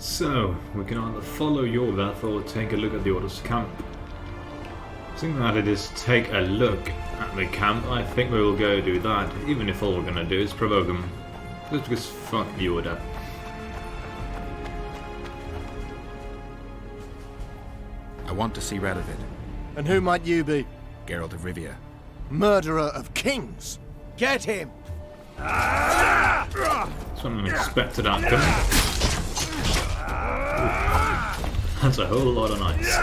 So, we can either follow your path or take a look at the Order's camp. Seeing that it is take a look at the camp, I think we will go do that, even if all we're gonna do is provoke them. Just because fuck the Order. I want to see Radovid. And who might you be? Geralt of Rivia. Murderer of kings! Get him! That's an unexpected outcome. Ooh. That's a whole lot of knights.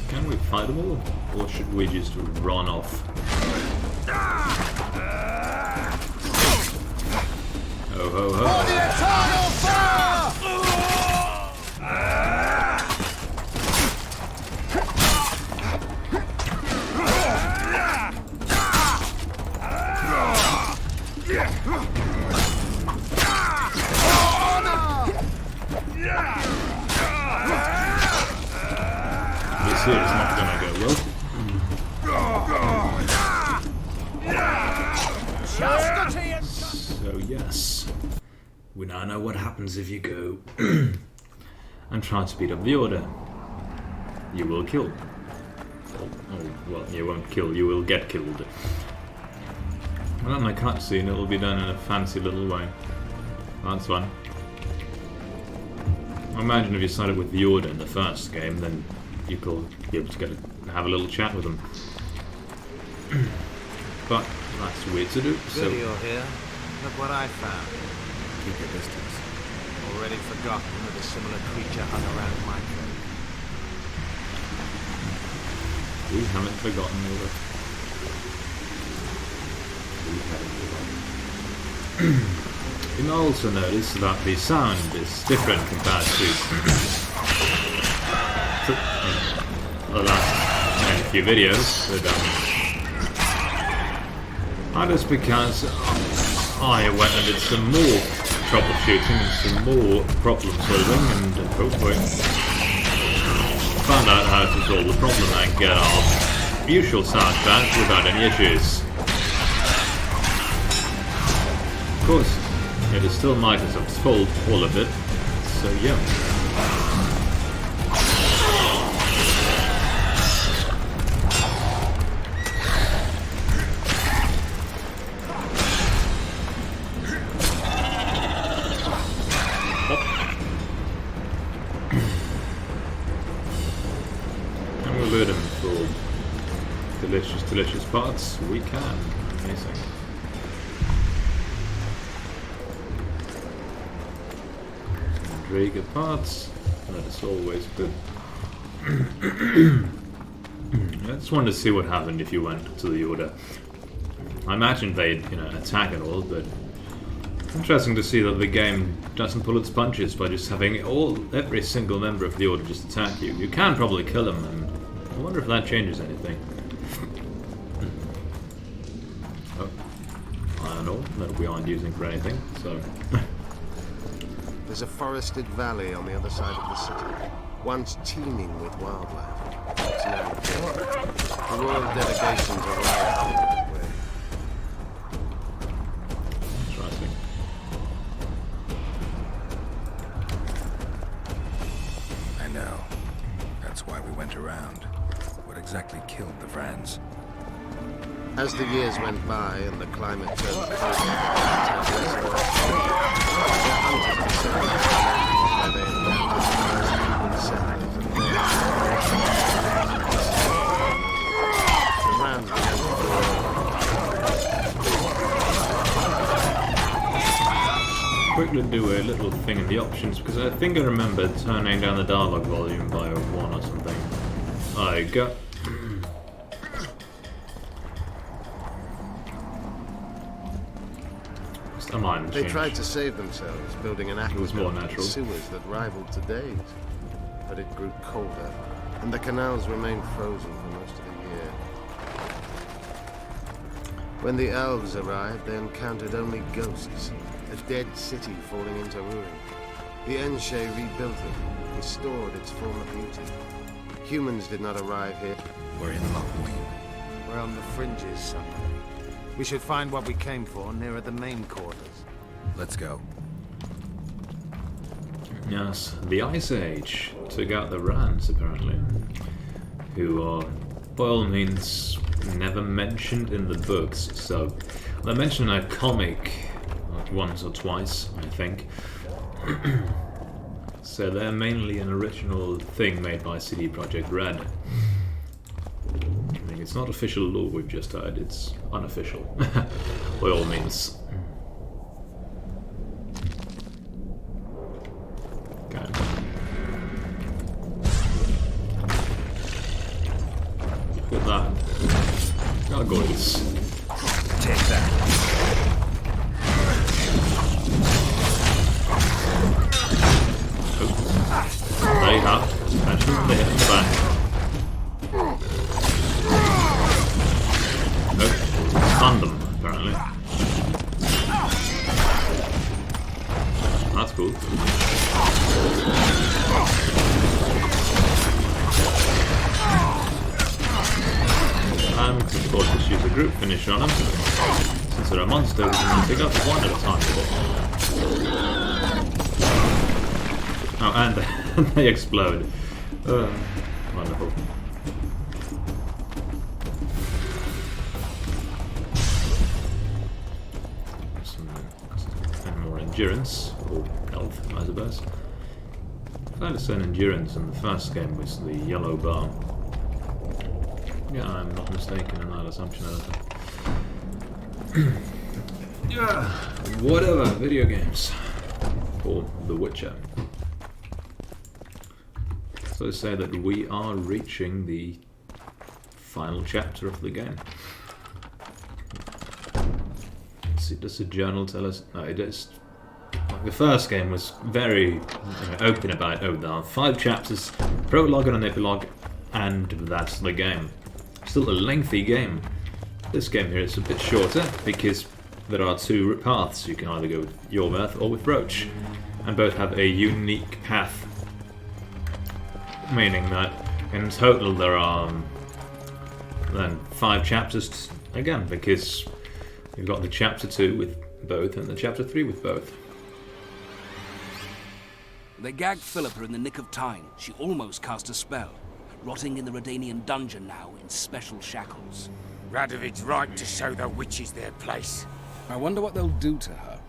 Can we fight them all? Or should we just run off? Ho ho ho. For the eternal fire! This here is not gonna go well. So yes, we now know what happens if you go and try to beat up the Order. You will kill. Well, you won't kill, you will get killed. Well, in the cutscene, it will be done in a fancy little way. That's fun. I imagine if you started with the Order in the first game, then you could be able to have a little chat with them. But that's weird to do. So Good you're here. Look what I found. Keep your distance. Already forgotten that a similar creature hung around my cave. we haven't forgotten Numa. We haven't forgotten. You may also notice that the sound is different compared to the last few videos. That is because I went and did some more troubleshooting and some more problem solving and found out how to solve the problem and get our usual sound back without any issues. Of course, it is still Microsoft's fault, all of it, so yeah. And we'll load them for delicious parts. We can. Amazing. Very good parts. That is always good. I just wanted to see what happened if you went to the Order. I imagine they'd, attack and all, but interesting to see that the game doesn't pull its punches by just having every single member of the Order just attack you. You can probably kill them, and I wonder if that changes anything. Oh, I don't know that we aren't using for anything, so. There's a forested valley on the other side of the city, once teeming with wildlife. It's now dead. The royal delegations arrived on the way. Interesting. I know. That's why we went around. What exactly killed the Vrans? As the years went by and the climate turned colder, their hunted the surrounding where they encountered the first human settlers and their the Vrans began to grow. Quickly do a little thing in the options because I think I remember turning down the dialogue volume by 1 or something. I got. They tried to save themselves, building an aqueduct and sewers that rivaled today's. But it grew colder, and the canals remained frozen for most of the year. When the elves arrived, they encountered only ghosts, a dead city falling into ruin. The Enshe rebuilt it, restored its former beauty. Humans did not arrive here. We're in Loc Muinne. We're on the fringes somewhere. We should find what we came for nearer the main quarters. Let's go. Yes, the Ice Age took out the Rans, apparently, who are, by all means, never mentioned in the books. So, they mention a comic once or twice, I think. So they're mainly an original thing made by CD Projekt Red. I mean, it's not official lore we've just heard, it's unofficial, by all means. Okay. Look at that. Gargoyles. Take that. They have special hit in the back. Nope, stunned them, apparently. That's cool. And of course just use a group finish on them. Since they're a monster, we can pick up one at a time with it. Oh, and they explode. Wonderful. Some more endurance, or health, I suppose. I found a certain endurance in the first game was the yellow bar. Yeah, I'm not mistaken in that assumption, I think. Yeah, whatever, video games. Or The Witcher. So say that we are reaching the final chapter of the game. Does the journal tell us? No, it is. Like the first game was very open about, there are 5 chapters, prologue and an epilogue, and that's the game. Still a lengthy game. This game here is a bit shorter because there are 2 paths. You can either go with Yorveth or with Roach, and both have a unique path. Meaning that in total there are then 5 chapters again, because you've got the chapter 2 with both and the chapter 3 with both. They gagged Philippa in the nick of time. She almost cast a spell, rotting in the Redanian dungeon now in special shackles. Radovid's right to show the witches their place. I wonder what they'll do to her.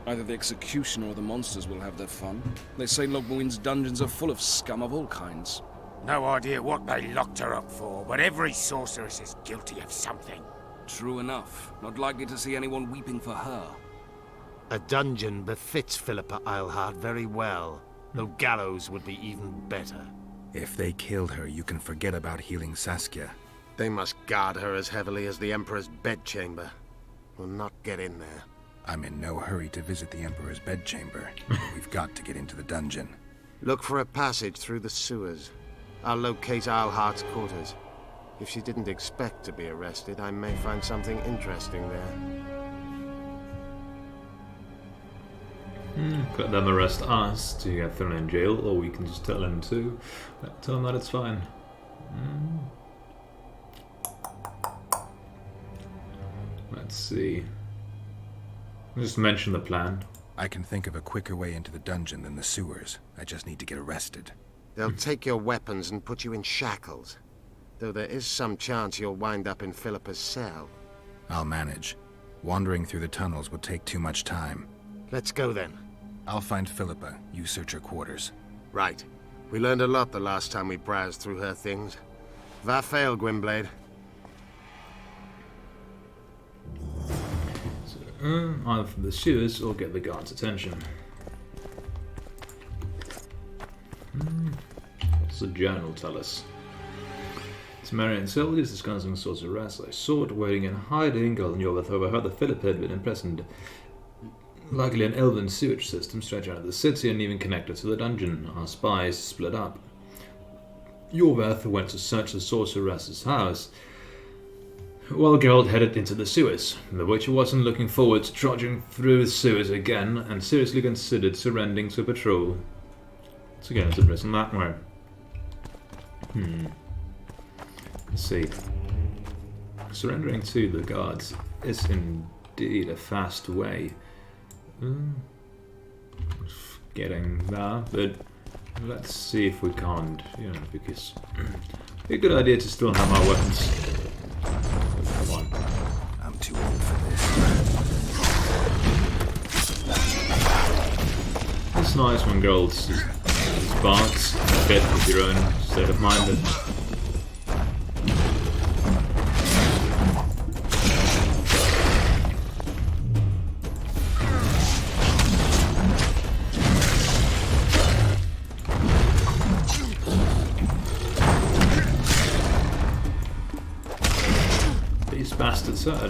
Either the executioner or the monsters will have their fun. They say Loc Muinne's dungeons are full of scum of all kinds. No idea what they locked her up for, but every sorceress is guilty of something. True enough. Not likely to see anyone weeping for her. A dungeon befits Philippa Eilhart very well, though gallows would be even better. If they killed her, you can forget about healing Saskia. They must guard her as heavily as the Emperor's bedchamber. We'll not get in there. I'm in no hurry to visit the Emperor's bedchamber. We've got to get into the dungeon. Look for a passage through the sewers. I'll locate Eilhart's quarters. If she didn't expect to be arrested, I may find something interesting there. Let them arrest us to get thrown in jail, or we can just tell them that it's fine. Let's see. Just mention the plan. I can think of a quicker way into the dungeon than the sewers. I just need to get arrested. They'll take your weapons and put you in shackles. Though there is some chance you'll wind up in Philippa's cell. I'll manage. Wandering through the tunnels would take too much time. Let's go then. I'll find Philippa. You search her quarters. Right. We learned a lot the last time we browsed through her things. Va fail, Gwynblade. Either from the sewers or get the guards' attention. What's the journal tell us? It's Marian soldiers discussing sorceress. I saw it waiting in hiding. Yorveth overheard that Philippa had been imprisoned. Likely an elven sewage system stretched out of the city and even connected to the dungeon. Our spies split up. Yorveth went to search the sorceress's house, while Geralt headed into the sewers. The Witcher wasn't looking forward to trudging through the sewers again, and seriously considered surrendering to patrol. So again, it's a prison that way. Let's see. Surrendering to the guards is indeed a fast way. Getting there, but let's see if we can't, you know, because it's a good idea to still have our weapons. Come on. I'm too old for this. It's nice when girls just sparks a bit with your own state of mind. These bastards are.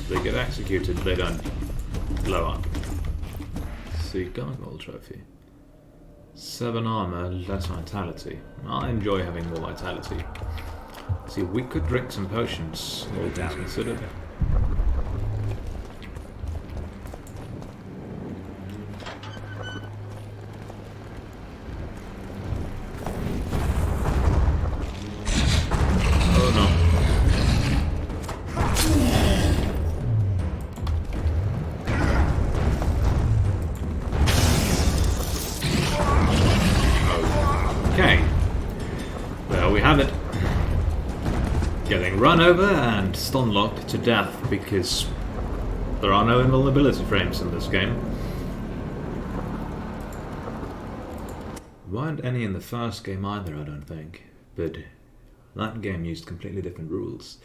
They get executed, they don't blow up. See, gargoyle trophy. 7 armor, less vitality. I enjoy having more vitality. See, we could drink some potions, all things considered. Okay, there we have it. Getting run over and stun locked to death because there are no invulnerability frames in this game. Weren't any in the first game either, I don't think, but that game used completely different rules.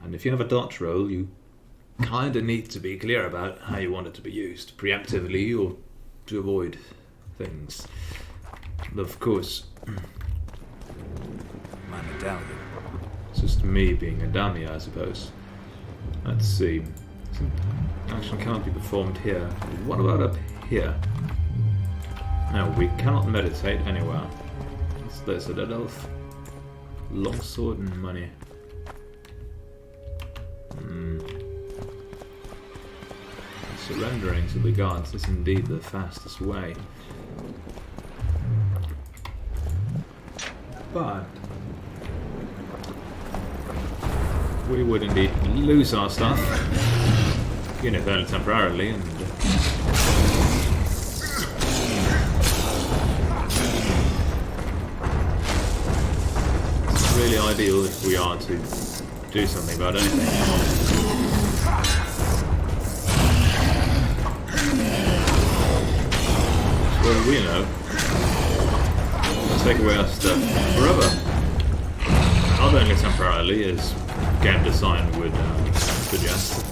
And if you have a dodge roll, you kinda need to be clear about how you want it to be used, preemptively or to avoid things. Of course, My medallion. it's just me being a dummy, I suppose. Let's see. Some action can't be performed here. What about up here? No, we cannot meditate anywhere. What's this? A dead elf? Longsword and money. Surrendering to the guards is indeed the fastest way. But we would indeed lose our stuff, even if only temporarily, and it's really ideal if we are to do something about anything. What do we know? Take away our stuff forever. Not only temporarily, as game design would suggest.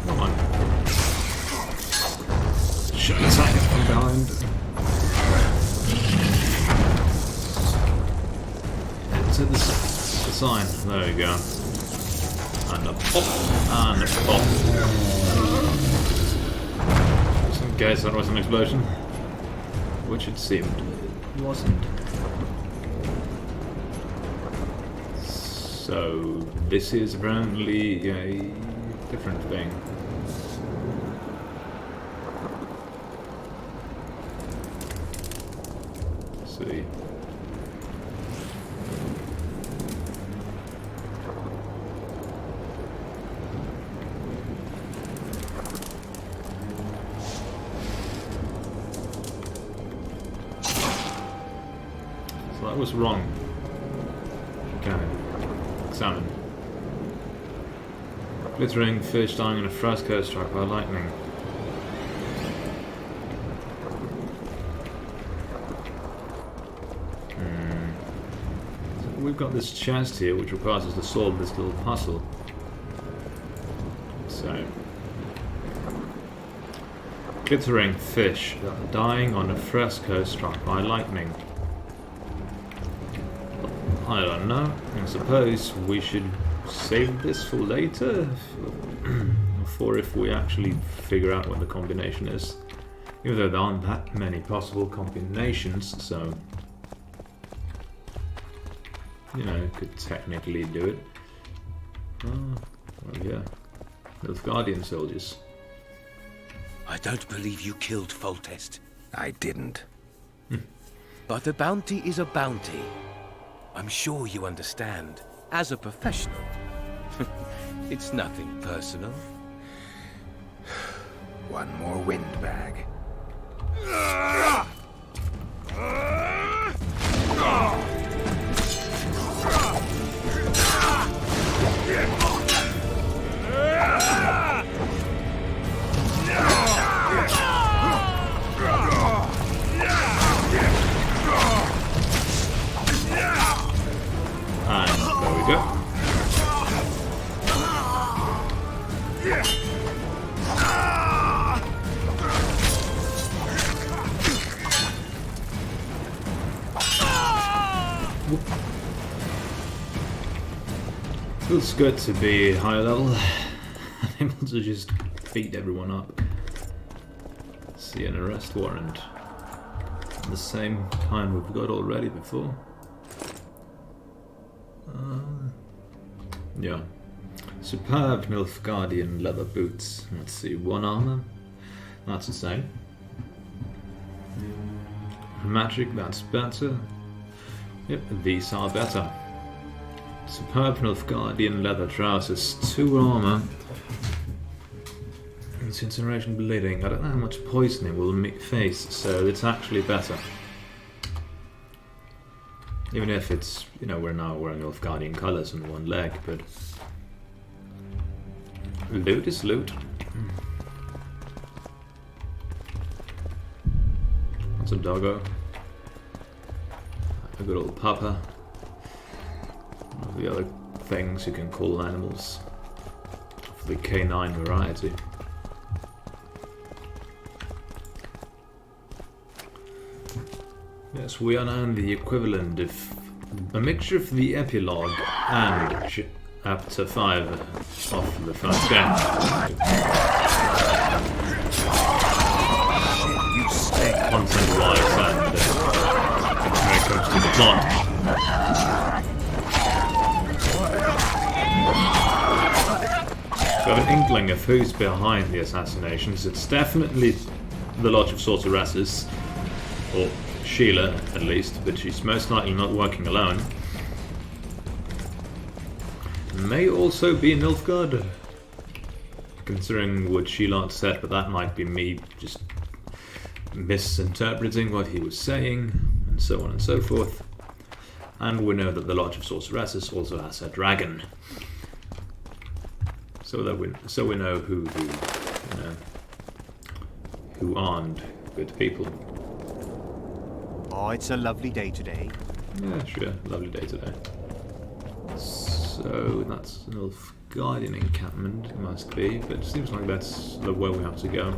Come on. Should attack it from behind. To the sign. There we go. And a pop. And a pop. Just in case that was an explosion. Which it seemed it wasn't. So this is apparently a different thing. Let's see. That was wrong. Okay. Examine. Glittering fish dying in a fresco struck by lightning. So we've got this chest here which requires us to solve this little puzzle. So. Glittering fish dying on a fresco struck by lightning. I don't know. I suppose we should save this for later, for if we actually figure out what the combination is. Even though there aren't that many possible combinations, so you know, could technically do it. Oh, well, yeah. Those Guardian soldiers. I don't believe you killed Foltest. I didn't. But a bounty is a bounty. I'm sure you understand. As a professional. It's nothing personal. One more windbag. And there we go. Feels good to be higher level and able to just beat everyone up. See an arrest warrant. The same kind we've got already before. Yeah. Superb Nilfgaardian leather boots. Let's see, 1 armor. That's the same. Magic, that's better. Yep, these are better. Superb Nilfgaardian leather trousers, 2 armor. It's incineration bleeding. I don't know how much poisoning we'll face, so it's actually better. Even if it's, you know, we're now wearing Nilfgaardian colours on one leg, but loot is loot. That's a doggo. A good old papa. One of the other things you can call animals of the canine variety. Yes, we are now in the equivalent of a mixture of the epilogue and chapter 5 of the first game. Content-wise and when it comes to the plot. We have an inkling of who's behind the assassinations. It's definitely the Lodge of Sorceresses, or Sheila at least, but she's most likely not working alone. May also be Nilfgaard, considering what Sheila said, but that might be me just misinterpreting what he was saying, and so on and so forth. And we know that the Lodge of Sorceresses also has a dragon, so we know who aren't good people. Oh, it's a lovely day today. Yeah, sure, lovely day today. So that's an Nilfgaardian encampment, it must be, but it seems like that's the way we have to go.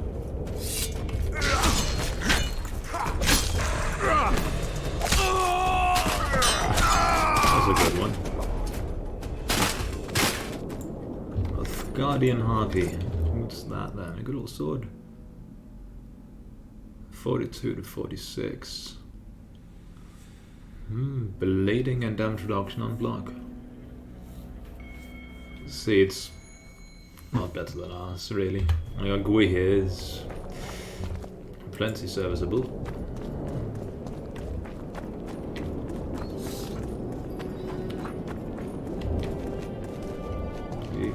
That's a good one. Nilfgaardian Harpy. What's that then? A good old sword. 42 to 46. Bleeding and damage reduction on block. See, it's not better than ours, really. Our GUI here is plenty serviceable.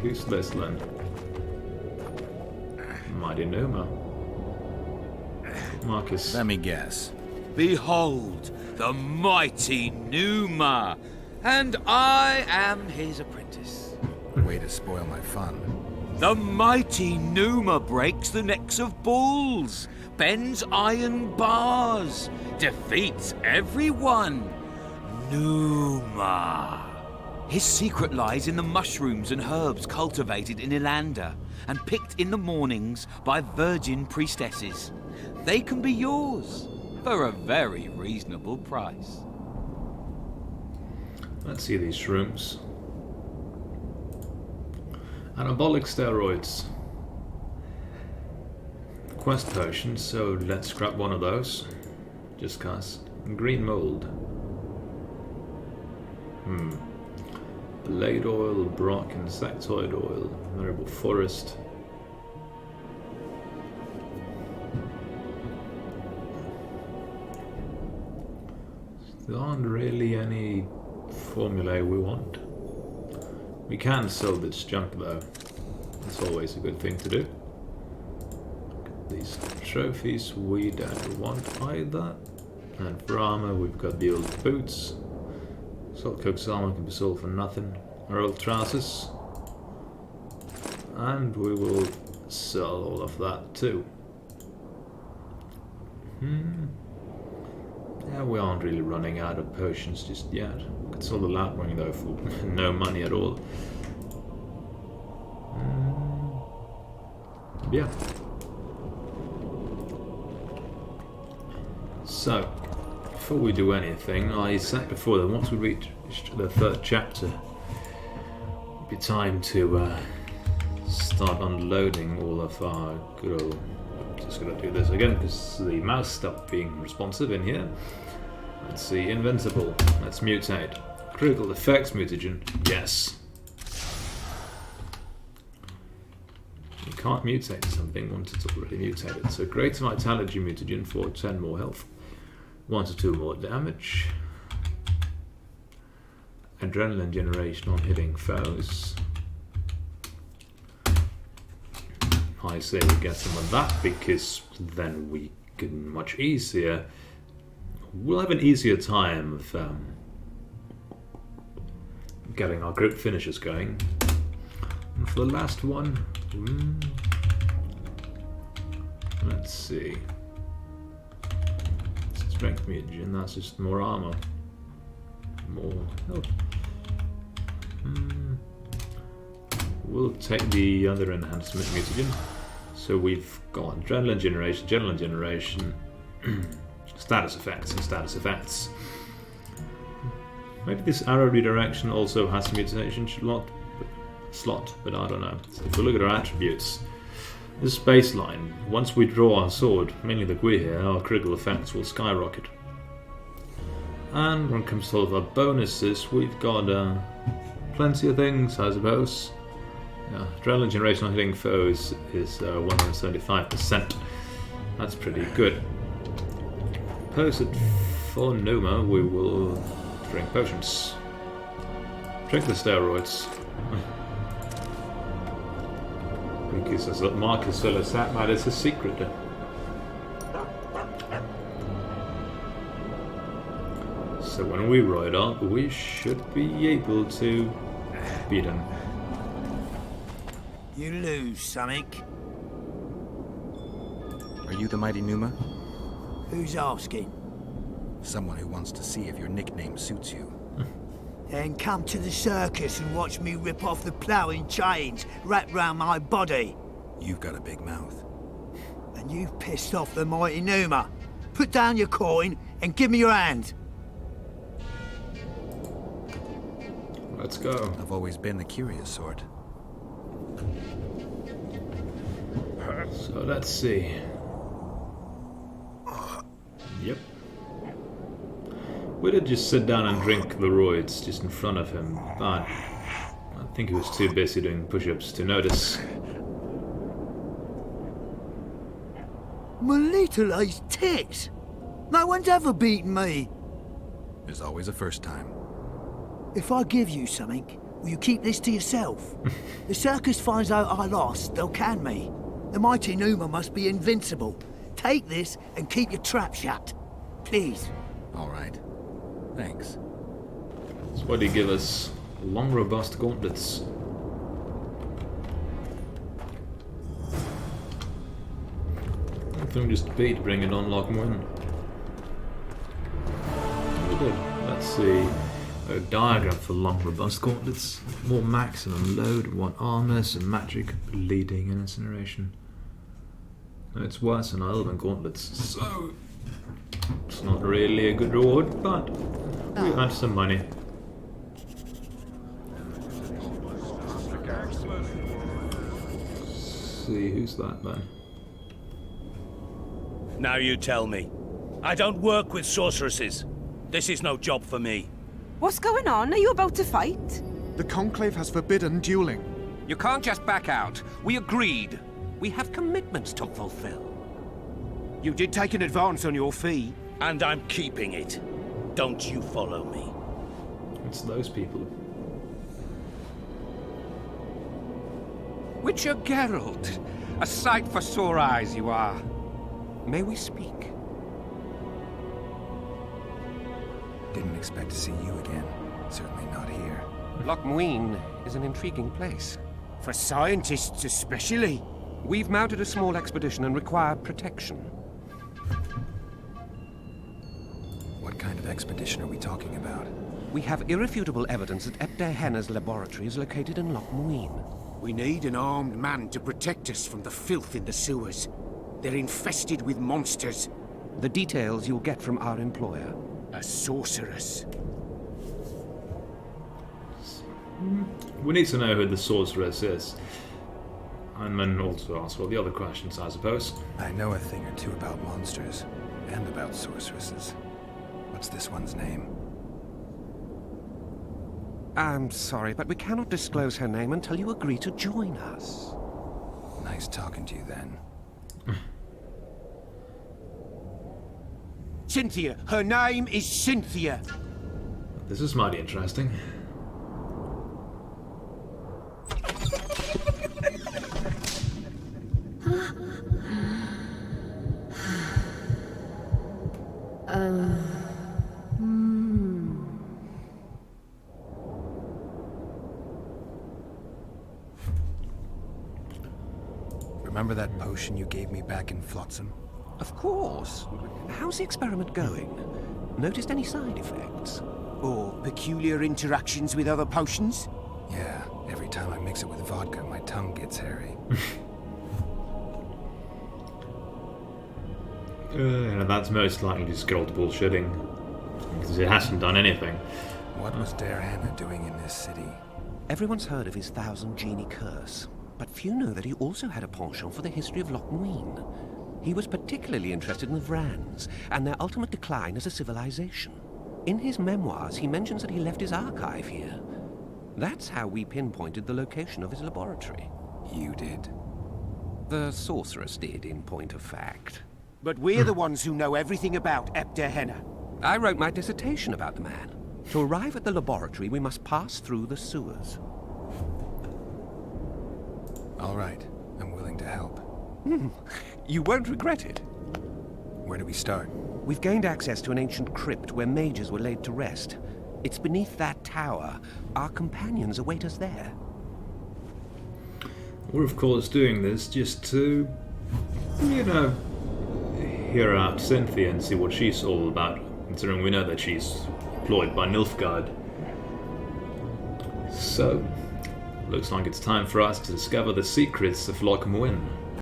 Who's this then? Mighty Numa. Marcus. Let me guess. Behold, the mighty Numa, and I am his apprentice. Way to spoil my fun. The mighty Numa breaks the necks of bulls, bends iron bars, defeats everyone. Numa. His secret lies in the mushrooms and herbs cultivated in Ilanda and picked in the mornings by virgin priestesses. They can be yours for a very reasonable price. Let's see these shrooms. Anabolic steroids. quest potion, so let's grab one of those. Just cause. Green mold. Blade oil, Brock, insectoid oil, variable forest. There aren't really any formulae we want. We can sell this junk though. That's always a good thing to do. These trophies we don't want either. And for armor we've got the old boots. Salt Cook's armor can be sold for nothing. Our old trousers. And we will sell all of that too. Yeah, we aren't really running out of potions just yet. We could sell the Lapwing though for no money at all. Yeah. So, before we do anything, I said before that once we reach the 3rd chapter, it'd be time to start unloading all of our good old... I'm just gonna do this again because the mouse stopped being responsive in here. Let's see, invincible. Let's mutate. Critical effects mutagen. Yes. You can't mutate something once it's already mutated. So greater vitality mutagen for 10 more health. 1 to 2 more damage. Adrenaline generation on hitting foes. I say we get some of that because then we can much easier. We'll have an easier time of getting our group finishes going. And for the last one, let's see. Strength mutagen, that's just more armor. More health. We'll take the other enhancement mutagen. So we've got adrenaline generation, status effects, and status effects. Maybe this arrow redirection also has a mutation slot, but I don't know. So if we look at our attributes, this baseline, once we draw our sword, mainly the Gui here, our critical effects will skyrocket. And when it comes to all of our bonuses, we've got plenty of things, I suppose. Yeah, adrenaline generation on hitting foes is 175%. That's pretty good. Posted for Numa, we will drink potions. Drink the steroids. Because as Marcus Willis, that matters a secret. So when we ride up, we should be able to beat him. You lose, something. Are you the mighty Numa? Who's asking? Someone who wants to see if your nickname suits you. Then come to the circus and watch me rip off the ploughing chains wrapped round my body. You've got a big mouth. And you've pissed off the mighty Numa. Put down your coin and give me your hand. Let's go. I've always been the curious sort. So let's see. Yep. We did just sit down and drink the roids just in front of him, but I think he was too busy doing push-ups to notice. My little ace tits! No one's ever beaten me! There's always a first time. If I give you something, will you keep this to yourself? The circus finds out I lost, they'll can me. The mighty Numa must be invincible. Take this and keep your trap shut. Please. All right. Thanks. That's what he give us. Long, robust gauntlets. I think we just beat bringing on Loc Muinne. We did. Let's see. A diagram for long, robust gauntlets. More maximum load, 1 armor, some magic, bleeding, and incineration. It's worse than Elven gauntlets, so it's not really a good reward, but we earned some money. See, who's that then? Now you tell me. I don't work with sorceresses. This is no job for me. What's going on? Are you about to fight? The Conclave has forbidden dueling. You can't just back out. We agreed. We have commitments to fulfill. You did take an advance on your fee. And I'm keeping it. Don't you follow me. It's those people. Witcher Geralt. A sight for sore eyes you are. May we speak? Didn't expect to see you again. Certainly not here. Loc Muinne is an intriguing place. For scientists especially. We've mounted a small expedition and require protection. What kind of expedition are we talking about? We have irrefutable evidence that Epte Henna's laboratory is located in Loc Muinne. We need an armed man to protect us from the filth in the sewers. They're infested with monsters. The details you'll get from our employer. A sorceress. We need to know who the sorceress is. And then also ask all the other questions, I suppose. I know a thing or two about monsters, and about sorceresses. What's this one's name? I'm sorry, but we cannot disclose her name until you agree to join us. Nice talking to you then. Cynthia! Her name is Cynthia! This is mighty interesting. Remember that potion you gave me back in Flotsam? Of course. How's the experiment going? Noticed any side effects? Or peculiar interactions with other potions? Yeah, every time I mix it with vodka, my tongue gets hairy. That's most likely just good old bullshitting. Because it hasn't done anything. What was Hanna doing in this city? Everyone's heard of his 1,000 genie curse, but few know that he also had a penchant for the history of Loc Muinne. He was particularly interested in the Vrans and their ultimate decline as a civilization. In his memoirs, he mentions that he left his archive here. That's how we pinpointed the location of his laboratory. You did? The sorceress did, in point of fact. But we're the ones who know everything about Epte Henna. I wrote my dissertation about the man. To arrive at the laboratory, we must pass through the sewers. All right, I'm willing to help. You won't regret it. Where do we start? We've gained access to an ancient crypt where mages were laid to rest. It's beneath that tower. Our companions await us there. We're of course doing this just to, you know, hear out Cynthia and see what she's all about, considering we know that she's employed by Nilfgaard. So, looks like it's time for us to discover the secrets of Loc Muinne.